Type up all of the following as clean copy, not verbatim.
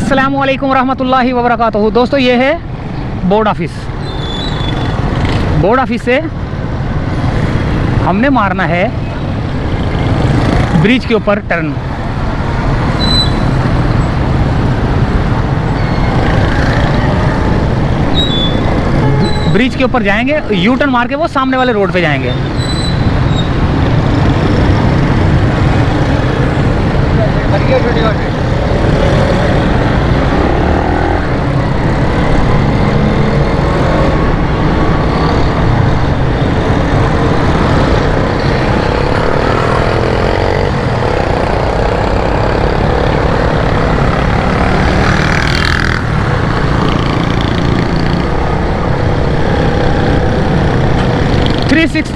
अस्सलामु अलैकुम रहमतुल्लाहि व बरकातुहू। दोस्तों ये है बोर्ड ऑफिस। बोर्ड ऑफिस से हमने मारना है ब्रिज के ऊपर टर्न। ब्रिज के ऊपर जाएंगे, यू टर्न मार के वो सामने वाले रोड पे जाएंगे।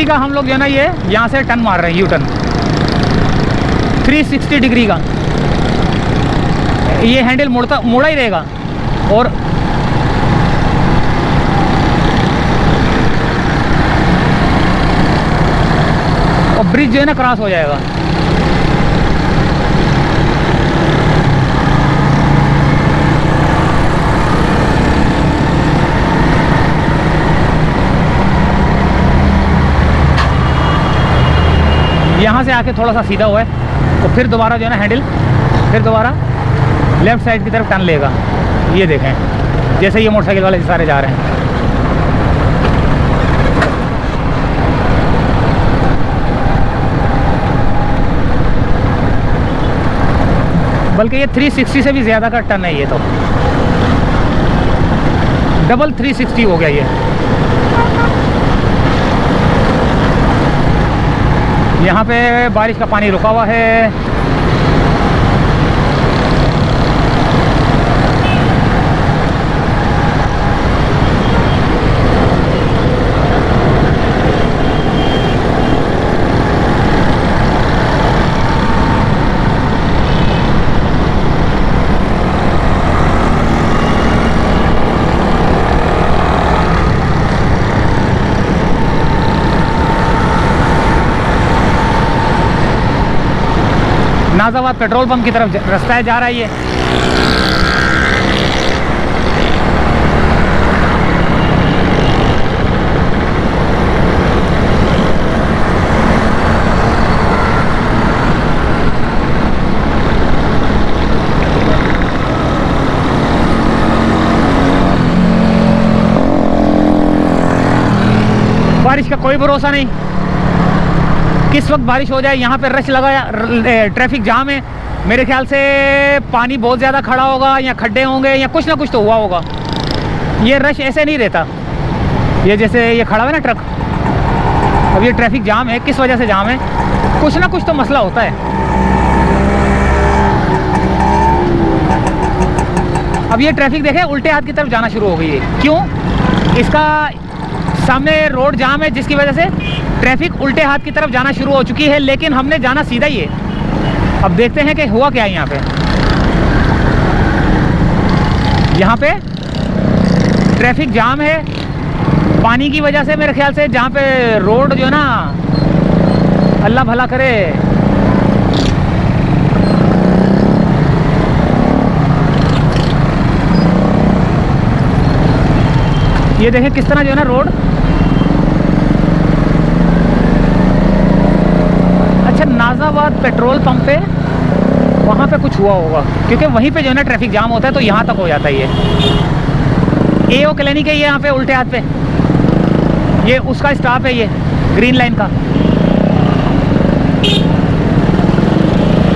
का हम लोग जो है ना ये यहाँ से टर्न मार रहे हैं, यू टर्न 360 डिग्री का। ये हैंडल मुड़ा ही रहेगा और ब्रिज जो है ना क्रॉस हो जाएगा। यहाँ से आके थोड़ा सा सीधा हुआ है तो फिर दोबारा जो है ना हैंडल फिर दोबारा लेफ़्ट साइड की तरफ टर्न लेगा। ये देखें जैसे ये मोटरसाइकिल वाले सारे जा रहे हैं। बल्कि ये 360 से भी ज़्यादा का टर्न है, ये तो डबल 360 हो गया ये। यहाँ पे बारिश का पानी रुका हुआ है। नाज़ाबाद पेट्रोल पंप की तरफ रास्ता है, जा रहा है ये। बारिश का कोई भरोसा नहीं, किस वक्त बारिश हो जाए। यहाँ पे रश लगा, ट्रैफिक जाम है। मेरे ख्याल से पानी बहुत ज़्यादा खड़ा होगा या खड्डे होंगे या कुछ ना कुछ तो हुआ होगा। ये रश ऐसे नहीं रहता, ये जैसे ये खड़ा है ना ट्रक, अब ये ट्रैफिक जाम है। किस वजह से जाम है? कुछ ना कुछ तो मसला होता है। अब ये ट्रैफिक देखे उल्टे हाथ की तरफ जाना शुरू हो गई है। क्यों? इसका सामने रोड जाम है जिसकी वजह से ट्रैफिक उल्टे हाथ की तरफ जाना शुरू हो चुकी है, लेकिन हमने जाना सीधा ही है। अब देखते हैं कि हुआ क्या है यहाँ पे। यहाँ पे ट्रैफिक जाम है पानी की वजह से। मेरे ख्याल से जहाँ पे रोड जो है ना, अल्लाह भला करे, ये देखें किस तरह जो है ना रोड। अच्छा, नाज़ाबाद पेट्रोल पंप पे वहाँ पे कुछ हुआ होगा, क्योंकि वहीं पे जो है ना ट्रैफिक जाम होता है, तो यहाँ तक हो जाता है ये। एओ क्लिनिक है ये यहाँ पे उल्टे हाथ पे, ये उसका स्टॉप है, ये ग्रीन लाइन का।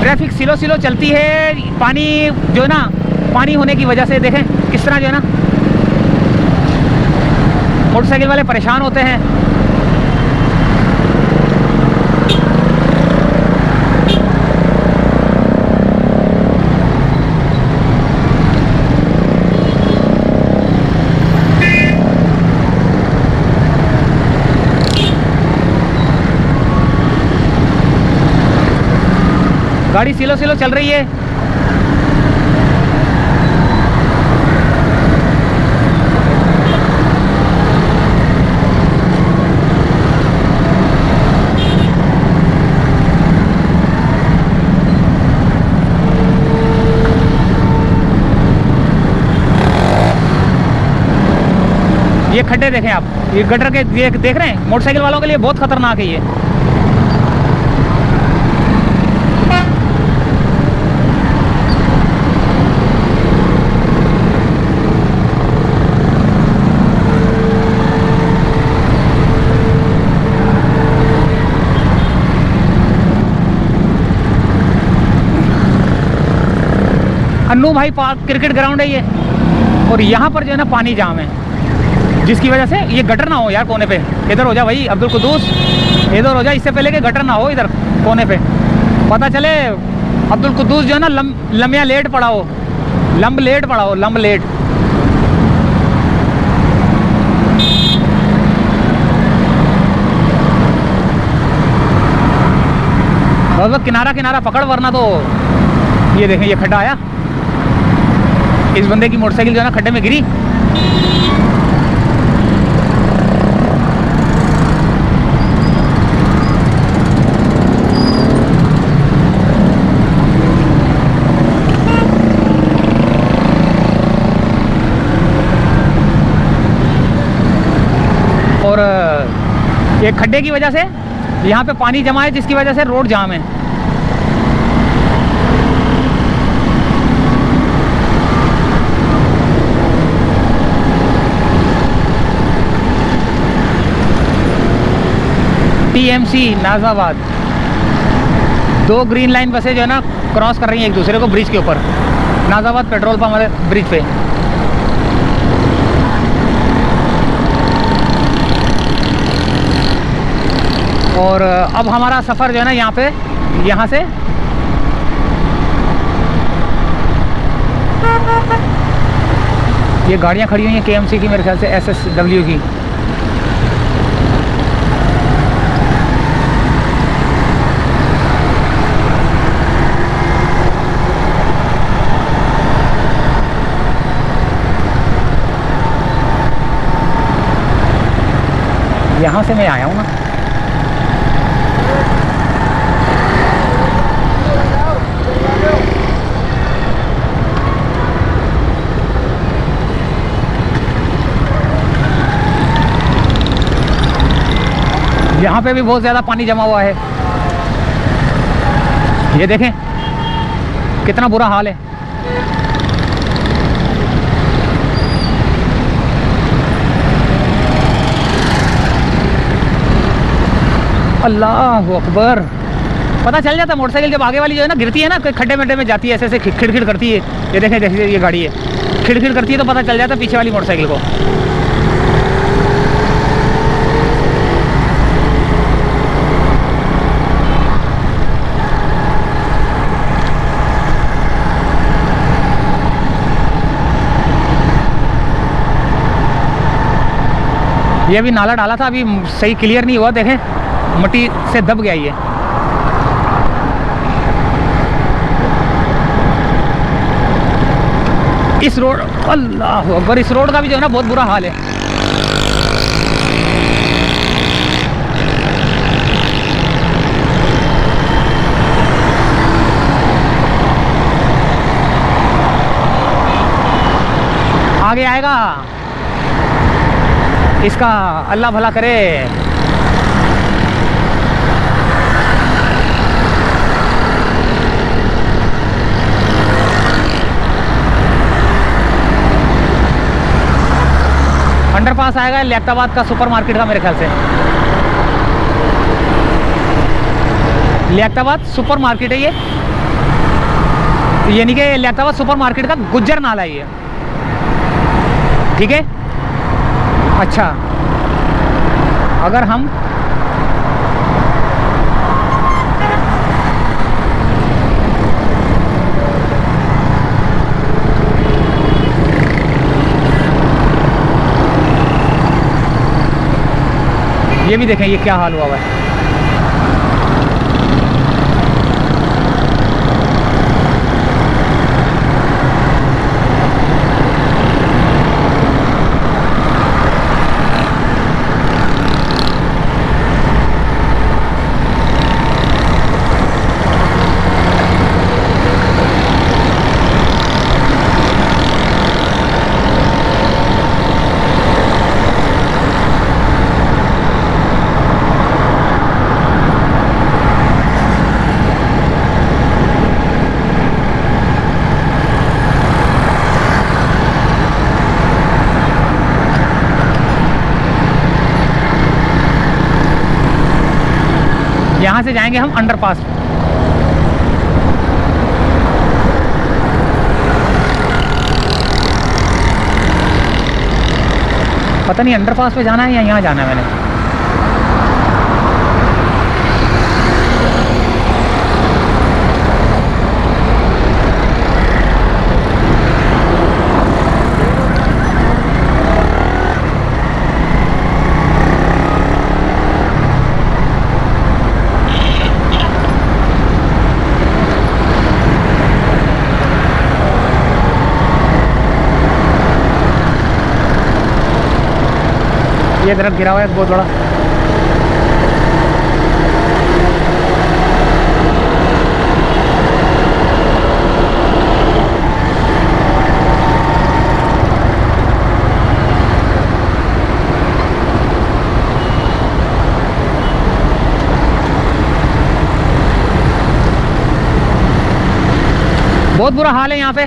ट्रैफिक स्लो स्लो चलती है। पानी जो है ना, पानी होने की वजह से देखें किस तरह जो है ना मोटरसाइकिल वाले परेशान होते हैं। गाड़ी स्लो स्लो चल रही है। ये खड्डे देखें आप, ये गटर के, ये देख रहे हैं, मोटरसाइकिल वालों के लिए बहुत खतरनाक है ये। अन्नू भाई पार्क क्रिकेट ग्राउंड है ये, और यहाँ पर जो है ना पानी जाम है, जिसकी वजह से ये गटर ना हो यार कोने पे। इधर हो जा भाई अब्दुल कुद्दूस, इधर हो जा, इससे पहले कि गटर ना हो इधर कोने पे। पता चले अब्दुल कुद्दूस जो है ना लम्बिया लेट पड़ा हो, लंब लेट पड़ा हो, लंब लेट। बस किनारा किनारा पकड़, वरना तो ये देखें ये खड्डा आया, इस बंदे की मोटरसाइकिल जो है ना खड्डे में गिरी। और ये खड्डे की वजह से यहाँ पे पानी जमा है, जिसकी वजह से रोड जाम है। टीएमसी नाजाबाद, 2 ग्रीन लाइन बसें जो है ना क्रॉस कर रही हैं एक दूसरे को ब्रिज के ऊपर, नाजाबाद पेट्रोल पंप वाले ब्रिज पे। और अब हमारा सफ़र जो है ना यहाँ पे, यहाँ से ये गाड़ियाँ खड़ी हुई हैं केएमसी की, मेरे ख्याल से एसएसडब्ल्यू की। यहाँ से मैं आया हूँ ना, यहाँ पे भी बहुत ज़्यादा पानी जमा हुआ है। ये देखें कितना बुरा हाल है। अल्लाह अकबर। पता चल जाता मोटरसाइकिल जब आगे वाली जो है ना गिरती है ना, खड्डे मड्डे में जाती है, ऐसे ऐसे खिड़खिड़ करती है। ये देखें जैसे ये गाड़ी है, खिड़खिड़ करती है तो पता चल जाता है पीछे वाली मोटरसाइकिल को। ये भी नाला डाला था, अभी सही क्लियर नहीं हुआ, देखें मिट्टी से दब गया ये। इस रोड, अल्लाह अकबर, इस रोड का भी जो है ना बहुत बुरा हाल है। आगे आएगा इसका अल्लाह भला करे। अंडरपास आएगा लियाकताबाद का सुपरमार्केट का, मेरे ख्याल से लियाकताबाद सुपरमार्केट है ये, यानी कि लियाकताबाद सुपरमार्केट का गुज्जर नाला है ये, ठीक है। अच्छा, अगर हम ये भी देखें ये क्या हाल हुआ है। यहाँ से जाएंगे हम अंडरपास। पता नहीं अंडरपास पे जाना है या यहाँ जाना है मैंने। ये दरख्त गिरा हुआ है बहुत बड़ा। बहुत बुरा हाल है यहाँ पे।